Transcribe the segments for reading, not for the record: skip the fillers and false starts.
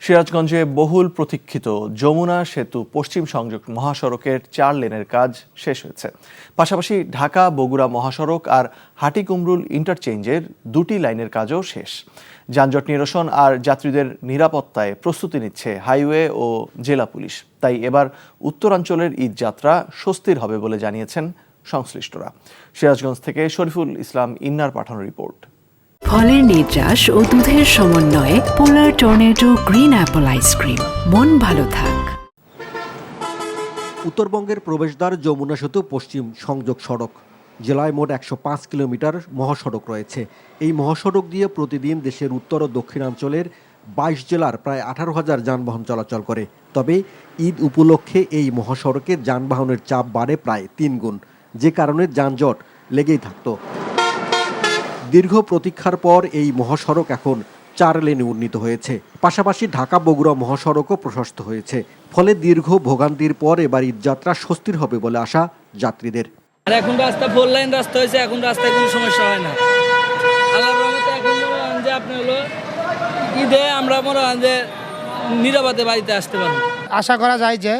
সিরাজগঞ্জে বহুল প্রতীক্ষিত যমুনা সেতু পশ্চিম সংযোগ মহাসড়কের 4 লেনের কাজ শেষ হয়েছে। পাশাপাশি ঢাকা বগুড়া মহাসড়ক আর হাটিকুমরুল ইন্টারচেঞ্জের 2টি লাইনের কাজও শেষ। যানজট নিরসন আর যাত্রীদের নিরাপত্তায় প্রস্তুতি নিচ্ছে হাইওয়ে ও জেলা পুলিশ। তাই এবার উত্তরাঞ্চলের ঈদ যাত্রা স্বস্তির হবে বলে জানিয়েছেন সংশ্লিষ্টরা। সিরাজগঞ্জ থেকে শরীফুল ইসলাম ইন্নার পাঠানো রিপোর্ট। ফলের নির্যাস ও দুধের সমন্বয়ে পোলার টর্নেডো গ্রিন অ্যাপল আইসক্রিম। মন ভালো থাক। উত্তরবঙ্গের প্রবেশদ্বার যমুনা সেতু পশ্চিম সংযোগ সড়ক। জেলায় মোট 105 কিলোমিটার মহাসড়ক রয়েছে। এই মহাসড়ক দিয়ে প্রতিদিন দেশের উত্তর ও দক্ষিণাঞ্চলের 22 জেলার প্রায় 18,000 যানবাহন চলাচল করে। তবে ঈদ উপলক্ষে এই মহাসড়কে যানবাহনের চাপ বাড়ে প্রায় 3 গুণ, যে কারণে যানজট লেগেই থাকতো। দীর্ঘ প্রতীক্ষার পর এই মহাসড়ক এখন 4 লেনে উন্নীত হয়েছে। পাশাপাশি ঢাকা বগুড়া মহাসড়কও প্রশস্ত হয়েছে। ফলে দীর্ঘ ভোগান্তির পর এবার ঈদযাত্রা স্বস্তির হবে বলে আশা যাত্রীদের। আর এখন রাস্তা 4 লাইন রাস্তা হয়েছে, এখন রাস্তায় কোনো সমস্যা হয় না। আল্লাহর রহমতে এখন মনে হয় যে আপনি হলো ঈদে আমরা মনে হয় যে নিরাপদে বাড়িতে আসতে পারবো। আশা করা যায় যে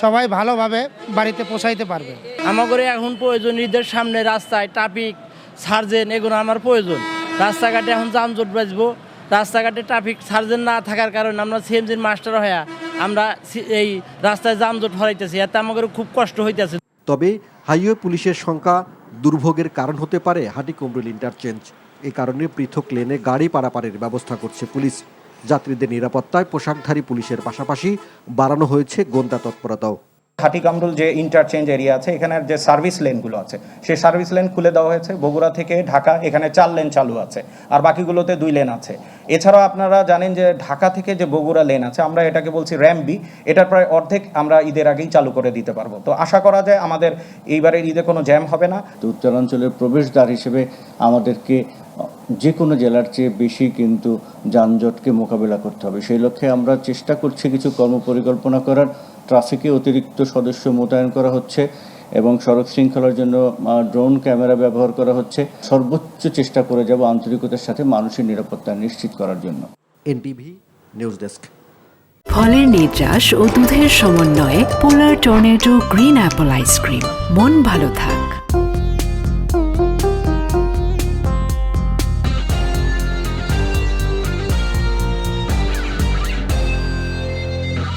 সবাই ভালোভাবে বাড়িতে পৌঁছাইতে পারবে। আমাদের এখন প্রয়োজন ঈদের সামনে রাস্তায় ট্রাফিক সার্জেন, এগুলো আমার প্রয়োজন। রাস্তাঘাটে এখন যানজট বাঁচবো, রাস্তাঘাটে ট্রাফিক সার্জেন না থাকার কারণে আমরা সিএমজির মাস্টার হয়ে আমরা এই রাস্তায় যানজট হরাইতেছি, এতে আমাদের খুব কষ্ট হইতেছে। তবে হাইওয়ে পুলিশের সংখ্যা দুর্ভোগের কারণ হতে পারে হাটিকুমরুল ইন্টারচেঞ্জ। এই কারণে পৃথক লেনে গাড়ি পারাপারের ব্যবস্থা করছে পুলিশ। যাত্রীদের নিরাপত্তায় পোশাকধারী পুলিশের পাশাপাশি বাড়ানো হয়েছে গোয়েন্দা তৎপরতাও। হাটিকামরুল যে ইন্টারচেঞ্জ এরিয়া আছে, এখানের যে সার্ভিস লেনগুলো আছে সেই সার্ভিস লেন খুলে দেওয়া হয়েছে। বগুড়া থেকে ঢাকা এখানে 4 লেন চালু আছে, আর বাকিগুলোতে 2 লেন আছে। এছাড়াও আপনারা জানেন যে ঢাকা থেকে যে বগুড়া লেন আছে, আমরা এটাকে বলছি র্যাম্বি, এটার প্রায় অর্ধেক আমরা ঈদের আগেই চালু করে দিতে পারবো। তো আশা করা যায় আমাদের এইবারের ঈদে কোনো জ্যাম হবে না। তো উত্তরাঞ্চলের প্রবেশদ্বার হিসেবে আমাদেরকে যে কোনো জেলার চেয়ে বেশি কিন্তু যানজটকে মোকাবিলা করতে হবে। সেই লক্ষ্যে আমরা চেষ্টা করছি কিছু কর্মপরিকল্পনা করার। ট্রাফিকে অতিরিক্ত সদস্য মোতায়েন করা হচ্ছে এবং সড়ক শৃঙ্খলার জন্য ড্রোন ক্যামেরা ব্যবহার করা হচ্ছে। সর্বোচ্চ চেষ্টা করে যাব আন্তরিকতার সাথে মানুষের নিরাপত্তা নিশ্চিত করার জন্য। NTV news desk. ফলের নির্যাস ও দুধের সমন্বয়ে পোলার টর্নেডো গ্রিন অ্যাপল আইসক্রিম। মন ভালো থাক।